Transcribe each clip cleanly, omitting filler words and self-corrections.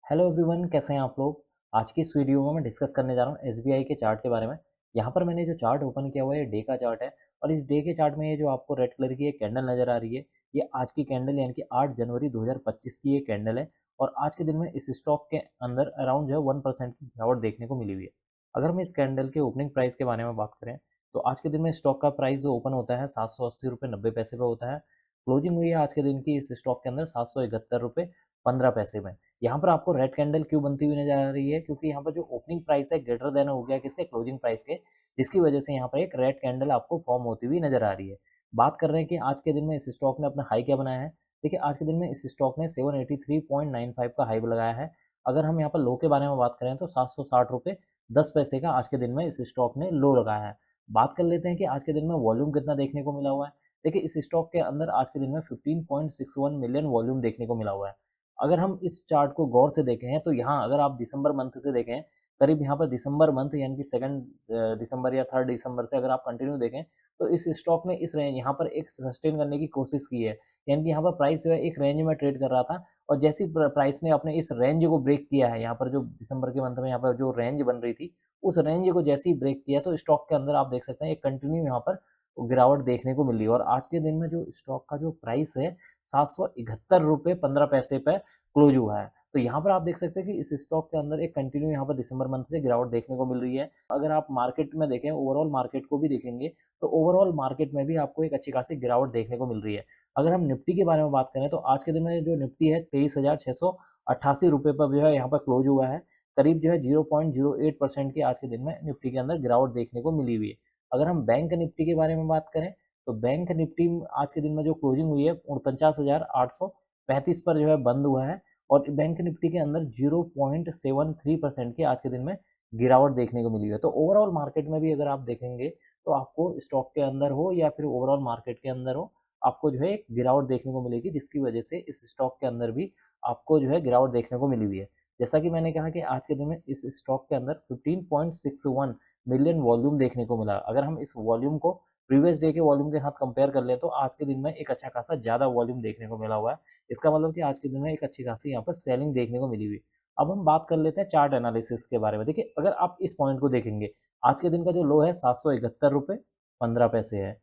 Hello everyone, कैसे हैं आप लोग। आज की इस वीडियो में मैं डिस्कस करने जा रहा हूँ एसबीआई के चार्ट के बारे में। यहाँ पर मैंने जो चार्ट ओपन किया हुआ है ये डे का चार्ट है। और इस डे के चार्ट में ये जो आपको रेड कलर की एक कैंडल नज़र आ रही है, ये आज की कैंडल यानी कि 8 जनवरी 2025 की ये कैंडल है। और आज के दिन में इस स्टॉक के अंदर अराउंड जो है 1% की गिरावट देखने को मिली हुई है। अगर हम इस कैंडल के ओपनिंग प्राइस के बारे में बात करें तो आज के दिन में स्टॉक का प्राइस जो ओपन होता है 780 रुपये 90 पैसे पे होता है। क्लोजिंग हुई है आज के दिन की इस स्टॉक के अंदर 771 रुपये 15 पैसे में। यहाँ पर आपको रेड कैंडल क्यों बनती हुई नजर आ रही है, क्योंकि यहाँ पर जो ओपनिंग प्राइस है ग्रेटर देन हो गया किसके, क्लोजिंग प्राइस के, जिसकी वजह से यहाँ पर एक रेड कैंडल आपको फॉर्म होती हुई नजर आ रही है। बात कर रहे हैं कि आज के दिन में इस स्टॉक ने अपना हाई क्या बनाया है। देखिए, आज के दिन में इस स्टॉक ने 783.95 का हाई लगाया है। अगर हम यहाँ पर लो के बारे में बात करें तो 760 रुपये 10 पैसे का आज के दिन में इस स्टॉक ने लो लगाया है। बात कर लेते हैं कि आज के दिन में वॉल्यूम कितना देखने को मिला हुआ है। देखिए, इस स्टॉक के अंदर आज के दिन में 15.61 मिलियन वॉल्यूम देखने को मिला हुआ है। अगर हम इस चार्ट को गौर से देखें तो यहाँ अगर आप दिसंबर मंथ से देखें, करीब यहाँ पर दिसंबर मंथ यानी कि सेकंड दिसंबर या थर्ड दिसंबर से अगर आप कंटिन्यू देखें तो इस स्टॉक ने इस रेंज यहाँ पर एक सस्टेन करने की कोशिश की है। यानी कि यहाँ पर प्राइस जो है एक रेंज में ट्रेड कर रहा था, और जैसे ही प्राइस ने अपने इस रेंज को ब्रेक किया है, यहाँ पर जो दिसंबर के मंथ में यहाँ पर जो रेंज बन रही थी उस रेंज को जैसे ही ब्रेक किया तो स्टॉक के अंदर आप देख सकते हैं एक कंटिन्यू यहाँ पर गिरावट देखने को मिल रही है। और आज के दिन में जो स्टॉक का जो प्राइस है 771 रुपये 15 पैसे पे क्लोज हुआ है। तो यहाँ पर आप देख सकते हैं कि इस स्टॉक के अंदर एक कंटिन्यू यहाँ पर दिसंबर मंथ से गिरावट देखने को मिल रही है। अगर आप मार्केट में देखें, ओवरऑल मार्केट को भी देखेंगे तो ओवरऑल मार्केट में भी आपको एक अच्छी खासी गिरावट देखने को मिल रही है। अगर हम निफ्टी के बारे में बात करें तो आज के दिन में जो निफ्टी है 23,688 रुपये पर जो है यहाँ पर क्लोज हुआ है। करीब जो है 0.08% की आज के दिन में निफ्टी के अंदर गिरावट देखने को मिली हुई है। अगर हम बैंक निफ्टी के बारे में बात करें तो बैंक निफ्टी आज के दिन में जो क्लोजिंग हुई है 49,835 पर जो है बंद हुआ है। और बैंक निफ्टी के अंदर 0.73% की आज के दिन में गिरावट देखने को मिली है। तो ओवरऑल मार्केट में भी अगर आप देखेंगे तो आपको स्टॉक के अंदर हो या फिर ओवरऑल मार्केट के अंदर हो, आपको जो है एक गिरावट देखने को मिलेगी, जिसकी वजह से इस स्टॉक के अंदर भी आपको जो है गिरावट देखने को मिली हुई है। जैसा कि मैंने कहा कि आज के दिन में इस स्टॉक के अंदर 15.61 मिलियन वॉल्यूम देखने को मिला। अगर हम इस वॉल्यूम को प्रीवियस डे के वॉल्यूम के साथ कंपेयर कर लें तो आज के दिन में एक अच्छा खासा ज़्यादा वॉल्यूम देखने को मिला हुआ है। इसका मतलब कि आज के दिन में एक अच्छी खासी यहाँ पर सेलिंग देखने को मिली हुई। अब हम बात कर लेते हैं चार्ट एनालिसिस के बारे में। देखिए, अगर आप इस पॉइंट को देखेंगे, आज के दिन का जो लो है 771 रुपये 15 पैसे है।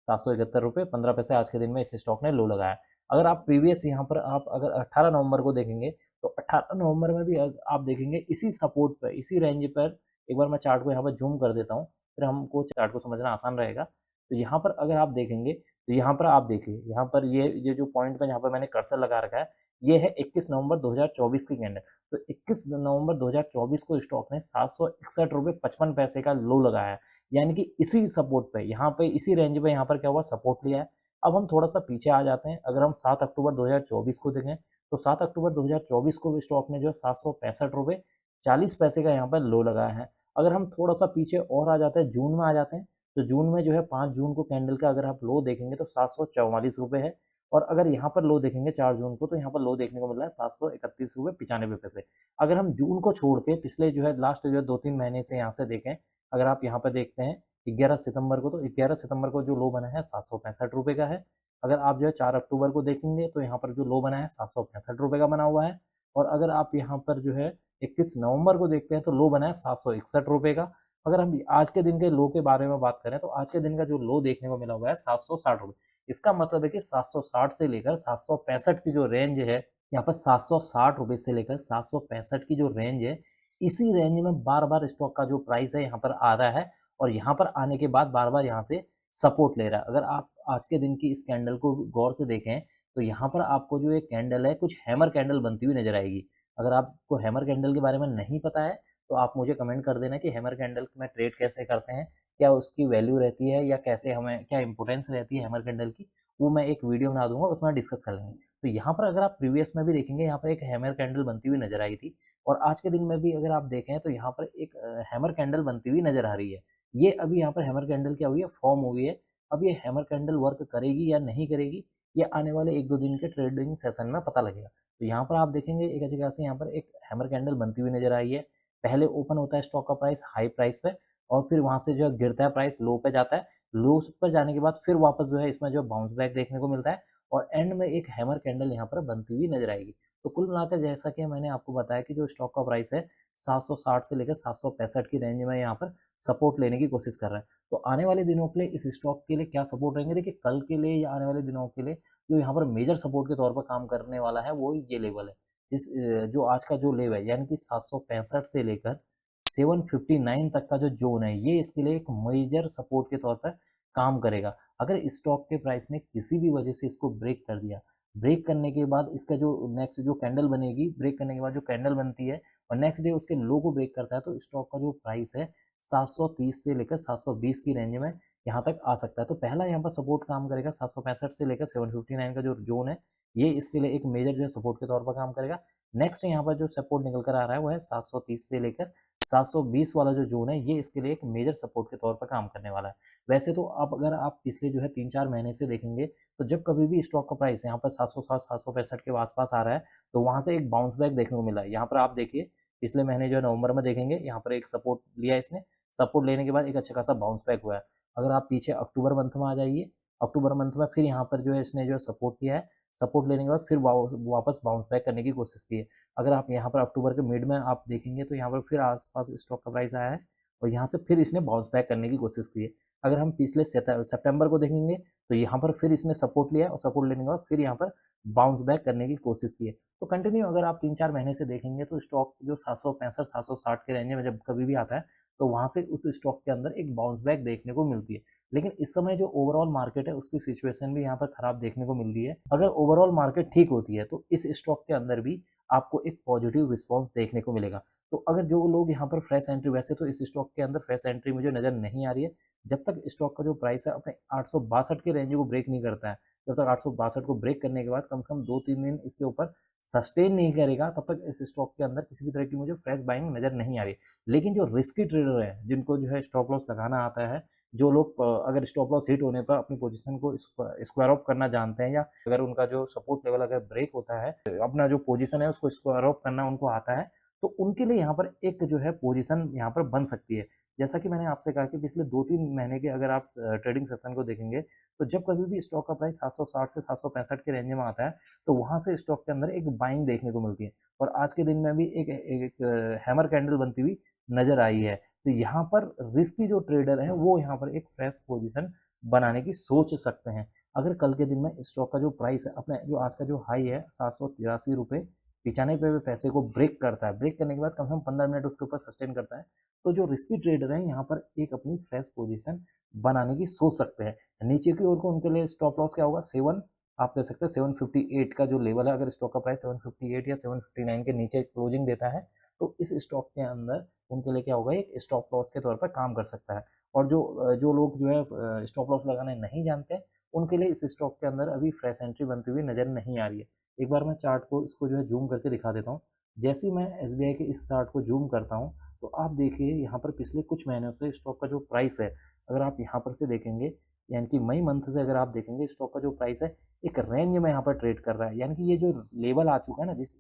771 रुपये 15 पैसे आज के दिन में इस स्टॉक ने लो लगाया। अगर आप प्रीवियस यहाँ पर आप अगर 18 नवंबर को देखेंगे तो 18 नवंबर में भी आप देखेंगे इसी सपोर्ट पर, इसी रेंज पर, एक बार मैं चार्ट को यहाँ पर जूम कर देता हूँ फिर हमको चार्ट को समझना आसान रहेगा। तो यहाँ पर अगर आप देखेंगे तो यहाँ पर आप देखिए, यहाँ पर ये जो पॉइंट पे यहाँ पर मैंने कर्सर लगा रखा है, ये है 21 नवंबर 2024 की कैंडल। तो 21 नवंबर 2024 को स्टॉक ने 761 रुपये 55 पैसे का लो लगाया है। यानी कि इसी सपोर्ट पे, यहाँ पे इसी रेंज पे यहाँ पर क्या हुआ, सपोर्ट लिया है। अब हम थोड़ा सा पीछे आ जाते हैं। अगर हम 7 अक्टूबर 2024 को देखें तो 7 अक्टूबर 2024 को भी स्टॉक ने जो 765 रुपये 40 पैसे का यहाँ पर लो लगाया है। अगर हम थोड़ा सा पीछे और आ जाते हैं, जून में आ जाते हैं, तो जून में जो है 5 जून को कैंडल का अगर आप लो देखेंगे तो 744 रुपये है। और अगर यहाँ पर लो देखेंगे 4 जून को तो यहाँ पर लो देखने को मिल रहा है 731 रुपये 95 पैसे। अगर हम जून को छोड़ के पिछले जो है लास्ट जो है 2-3 महीने से यहाँ से देखें, अगर आप यहाँ पर देखते हैं 11 सितंबर को, तो 11 सितंबर को जो लो बना है 765 रुपये का है। अगर आप जो है 4 अक्टूबर को देखेंगे तो यहाँ पर जो लो बना है 765 रुपये का बना हुआ है। और अगर आप यहाँ पर जो है 21 नवंबर को देखते हैं तो लो बना है 761 रुपये का। अगर हम आज के दिन के लो के बारे में बात करें तो आज के दिन का जो लो देखने को मिला हुआ है 760 रुपये। इसका मतलब है कि 760 से लेकर 765 की जो रेंज है, यहाँ पर 760 रुपये से लेकर 765 की जो रेंज है, इसी रेंज में बार बार स्टॉक का जो प्राइस है यहाँ पर आ रहा है। और यहाँ पर आने के बाद बार बार यहाँ से सपोर्ट ले रहा है। अगर आप आज के दिन की इस कैंडल को गौर से देखें तो यहाँ पर आपको जो एक कैंडल है कुछ हैमर कैंडल बनती हुई नजर आएगी। अगर आपको हैमर कैंडल के बारे में नहीं पता है तो आप मुझे कमेंट कर देना कि हैमर कैंडल में ट्रेड कैसे करते हैं, क्या उसकी वैल्यू रहती है, या कैसे हमें क्या इंपोर्टेंस रहती है हैमर कैंडल की। वो मैं एक वीडियो बना दूंगा, उसमें डिस्कस कर लेंगे। तो यहाँ पर अगर आप प्रीवियस में भी देखेंगे, यहाँ पर एक हैमर कैंडल बनती हुई नजर आई थी। और आज के दिन में भी अगर आप देखें तो यहाँ पर एक हैमर कैंडल बनती हुई नजर आ रही है। ये अभी यहाँ पर हैमर कैंडल क्या हुई है, फॉर्म हुई है। अब ये हैमर कैंडल वर्क करेगी या नहीं करेगी, ये आने वाले 1-2 दिन के ट्रेडिंग सेशन में पता लगेगा। तो यहाँ पर आप देखेंगे एक अच्छी खासी यहाँ पर एक हैमर कैंडल बनती हुई नजर आई है। पहले ओपन होता है स्टॉक का प्राइस हाई प्राइस पे, और फिर वहां से जो है गिरता है, प्राइस लो पे जाता है। लो पर जाने के बाद फिर वापस जो है इसमें जो बाउंस बैक देखने को मिलता है, और एंड में एक हैमर कैंडल यहाँ पर बनती हुई नजर आएगी। तो कुल मिलाकर जैसा कि मैंने आपको बताया कि जो स्टॉक का प्राइस है 760 से लेकर 765 की रेंज में यहाँ पर सपोर्ट लेने की कोशिश कर रहा है। तो आने वाले दिनों के लिए इस स्टॉक के लिए क्या सपोर्ट रहेंगे, देखिए कल के लिए या आने वाले दिनों के लिए जो यहाँ पर मेजर सपोर्ट के तौर पर काम करने वाला है वो ये लेवल है। जो आज का जो लेवल है यानी कि 765 से लेकर 759 तक का जो जोन है, ये इसके लिए एक मेजर सपोर्ट के तौर पर काम करेगा। अगर स्टॉक के प्राइस ने किसी भी वजह से इसको ब्रेक कर दिया, ब्रेक करने के बाद इसका जो नेक्स्ट जो कैंडल बनेगी, ब्रेक करने के बाद जो कैंडल बनती है और नेक्स्ट डे उसके लो को ब्रेक करता है, तो स्टॉक का जो प्राइस है 730 से लेकर 720 की रेंज में यहाँ तक आ सकता है। तो पहला यहाँ पर सपोर्ट काम करेगा 765 से लेकर 759 का जो जोन है, ये इसके लिए एक मेजर जो है सपोर्ट के तौर पर काम करेगा। नेक्स्ट यहाँ पर जो सपोर्ट निकल कर आ रहा है वो है 730 से लेकर 720 वाला जो जोन है, ये इसके लिए एक मेजर सपोर्ट के तौर पर काम करने वाला है। वैसे तो आप अगर आप पिछले जो है 3-4 महीने से देखेंगे, तो जब कभी भी स्टॉक का प्राइस यहाँ पर 760 765 के आसपास आ रहा है, तो वहाँ से एक बाउंस बैक देखने को मिला है। यहाँ पर आप देखिए पिछले महीने जो है नवंबर में देखेंगे, यहाँ पर एक सपोर्ट लिया इसने, सपोर्ट लेने के बाद एक अच्छा खासा बाउंस बैक हुआ है। अगर आप पीछे अक्टूबर मंथ में आ जाइए, अक्टूबर मंथ में फिर यहाँ पर जो है इसने जो है सपोर्ट लिया है, सपोर्ट लेने के बाद फिर वापस बाउंस बैक करने की कोशिश की है। अगर आप यहाँ पर अक्टूबर के मिड में आप देखेंगे तो यहाँ पर फिर आसपास स्टॉक का प्राइस आया है और यहाँ से फिर इसने बाउंस बैक करने की कोशिश की है। अगर हम पिछले सितंबर को देखेंगे तो यहाँ पर फिर इसने सपोर्ट लिया और सपोर्ट लेने के बाद फिर यहाँ पर बाउंस बैक करने की कोशिश की है। तो कंटिन्यू अगर आप 3-4 महीने से देखेंगे तो स्टॉक जो 765 760 के रेंज में जब कभी भी आता है, तो वहाँ से उस स्टॉक के अंदर एक बाउंस बैक देखने को मिलती है। लेकिन इस समय जो ओवरऑल मार्केट है उसकी सिचुएशन भी यहाँ पर खराब देखने को मिल रही है। अगर ओवरऑल मार्केट ठीक होती है तो इस स्टॉक के अंदर भी आपको एक पॉजिटिव रिस्पॉन्स देखने को मिलेगा। तो अगर जो लोग यहाँ पर फ्रेश एंट्री, वैसे तो इस स्टॉक के अंदर फ्रेश एंट्री मुझे नज़र नहीं आ रही है, जब तक स्टॉक का जो प्राइस है अपने 862 के रेंज को ब्रेक नहीं करता है, जब तक 862 को ब्रेक करने के बाद कम से कम 2-3 दिन इसके ऊपर सस्टेन नहीं करेगा, तब तक इस स्टॉक के अंदर किसी भी तरह की मुझे फ्रेश बाइंग नज़र नहीं आ रही। लेकिन जो रिस्की ट्रेडर है, जिनको जो है स्टॉप लॉस लगाना आता है, जो लोग अगर स्टॉप लॉस हिट होने पर अपनी पोजीशन को स्क्वायर ऑफ करना जानते हैं, या अगर उनका जो सपोर्ट लेवल अगर ब्रेक होता है, अपना जो पोजीशन है उसको स्क्वायर ऑफ करना उनको आता है, तो उनके लिए यहाँ पर एक जो है पोजीशन यहाँ पर बन सकती है। जैसा कि मैंने आपसे कहा कि पिछले 2-3 महीने के अगर आप ट्रेडिंग सेशन को देखेंगे, तो जब कभी भी स्टॉक का प्राइस 760 से 765 के रेंज में आता है, तो वहाँ से स्टॉक के अंदर एक बाइंग देखने को मिलती है और आज के दिन में भी एक हैमर कैंडल बनती हुई नजर आई है। तो यहाँ पर रिस्की जो ट्रेडर हैं वो यहाँ पर एक फ्रेश पोजीशन बनाने की सोच सकते हैं। अगर कल के दिन में स्टॉक का जो प्राइस है अपने जो आज का जो हाई है 783 रुपये 95 पैसे को ब्रेक करता है, ब्रेक करने के बाद कम से कम 15 मिनट उसके ऊपर सस्टेन करता है, तो जो रिस्की ट्रेडर हैं यहाँ पर एक अपनी फ्रेश पोजीशन बनाने की सोच सकते हैं। नीचे की ओर को उनके लिए स्टॉप लॉस क्या होगा, 7 आप कह सकते हैं 758 का जो लेवल है, अगर स्टॉक का प्राइस 758 या 759 के नीचे क्लोजिंग देता है, तो इस स्टॉक के अंदर उनके लिए क्या होगा, एक स्टॉप लॉस के तौर पर काम कर सकता है। और जो लोग जो है स्टॉप लॉस लगाने नहीं जानते, उनके लिए इस स्टॉक के अंदर अभी फ्रेश एंट्री बनती हुई नज़र नहीं आ रही है। एक बार मैं चार्ट को इसको जो है जूम करके दिखा देता हूँ। जैसे ही मैं एसबीआई के इस चार्ट को जूम करता हूँ, तो आप देखिए यहाँ पर पिछले कुछ महीनों से स्टॉक का जो प्राइस है, अगर आप यहाँ पर से देखेंगे, यानी कि मई मंथ से अगर आप देखेंगे, स्टॉक का जो प्राइस है एक रेंज में यहाँ पर ट्रेड कर रहा है। यानी कि ये जो लेवल आ चुका है ना, जिस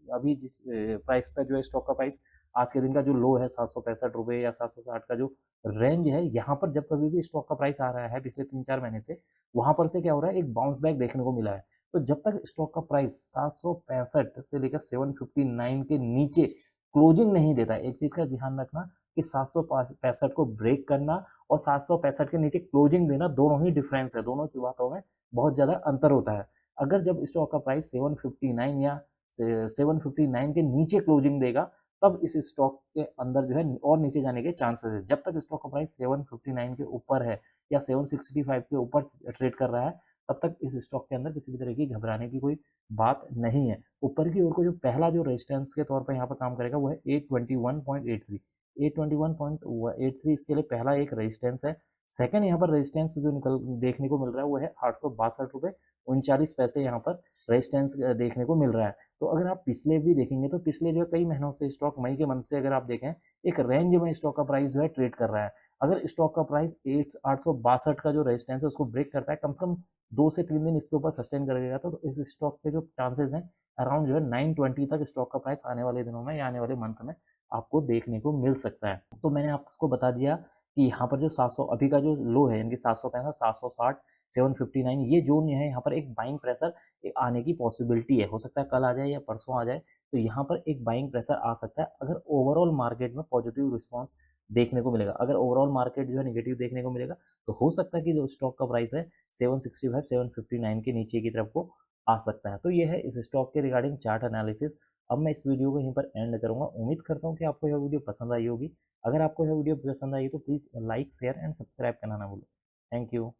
प्राइस पर जो है स्टॉक का प्राइस आज के दिन का जो लो है 765 रुपये या 760 का जो रेंज है, यहाँ पर जब कभी भी स्टॉक का प्राइस आ रहा है पिछले 3-4 महीने से, वहाँ पर से क्या हो रहा है, एक बाउंस बैक देखने को मिला है। तो जब तक स्टॉक का प्राइस 765 से लेकर 759 के नीचे क्लोजिंग नहीं देता है, एक चीज का ध्यान रखना कि 765 को ब्रेक करना और 765 के नीचे क्लोजिंग देना दोनों ही डिफरेंस है, दोनों की बातों में बहुत ज्यादा अंतर होता है। अगर जब स्टॉक का प्राइस 759 या 759 के नीचे क्लोजिंग देगा, तब इस स्टॉक के अंदर जो है और नीचे जाने के चांसेस है। जब तक स्टॉक का प्राइस 759 के ऊपर है या 765 के ऊपर ट्रेड कर रहा है, तब तक इस स्टॉक के अंदर किसी भी तरह की घबराने की कोई बात नहीं है। ऊपर की ओर को जो पहला जो रेजिस्टेंस के तौर पर यहाँ पर काम करेगा वो है 821.83। 821.83 इसके लिए पहला एक रेजिस्टेंस है। सेकंड यहाँ पर रेजिस्टेंस जो निकल देखने को मिल रहा है वो है 862 रुपये 39 पैसे यहाँ पर रेजिस्टेंस देखने को मिल रहा है। तो अगर आप पिछले भी देखेंगे तो पिछले जो है कई महीनों से स्टॉक मई के मंथ से अगर आप देखें, एक रेंज में स्टॉक का प्राइस जो है ट्रेड कर रहा है। अगर स्टॉक का प्राइस 862 का जो रेजिस्टेंस है उसको ब्रेक करता है, कम से कम 2 से 3 दिन इसके ऊपर सस्टेन करेगा, तो इस स्टॉक के जो चांसेस हैं अराउंड जो है 920 तक स्टॉक का प्राइस आने वाले दिनों में या आने वाले मंथ में आपको देखने को मिल सकता है। तो मैंने आपको बता दिया कि यहाँ पर जो 700 अभी का जो लो है, यानी कि 765 760 759 ये जोन है, यहाँ पर एक बाइंग प्रेशर आने की पॉसिबिलिटी है, हो सकता है कल आ जाए या परसों आ जाए, तो यहाँ पर एक बाइंग प्रेशर आ सकता है अगर ओवरऑल मार्केट में पॉजिटिव रिस्पॉन्स देखने को मिलेगा। अगर ओवरऑल मार्केट जो है नेगेटिव देखने को मिलेगा तो हो सकता है कि जो स्टॉक का प्राइस है 765 759 के नीचे की तरफ को आ सकता है। तो ये है इस स्टॉक के रिगार्डिंग चार्ट एनालिसिस। अब मैं इस वीडियो को यहीं पर एंड करूंगा। उम्मीद करता हूँ कि आपको यह वीडियो पसंद आई होगी। अगर आपको यह वीडियो पसंद आई तो please like share and subscribe करना ना भूलें। Thank you.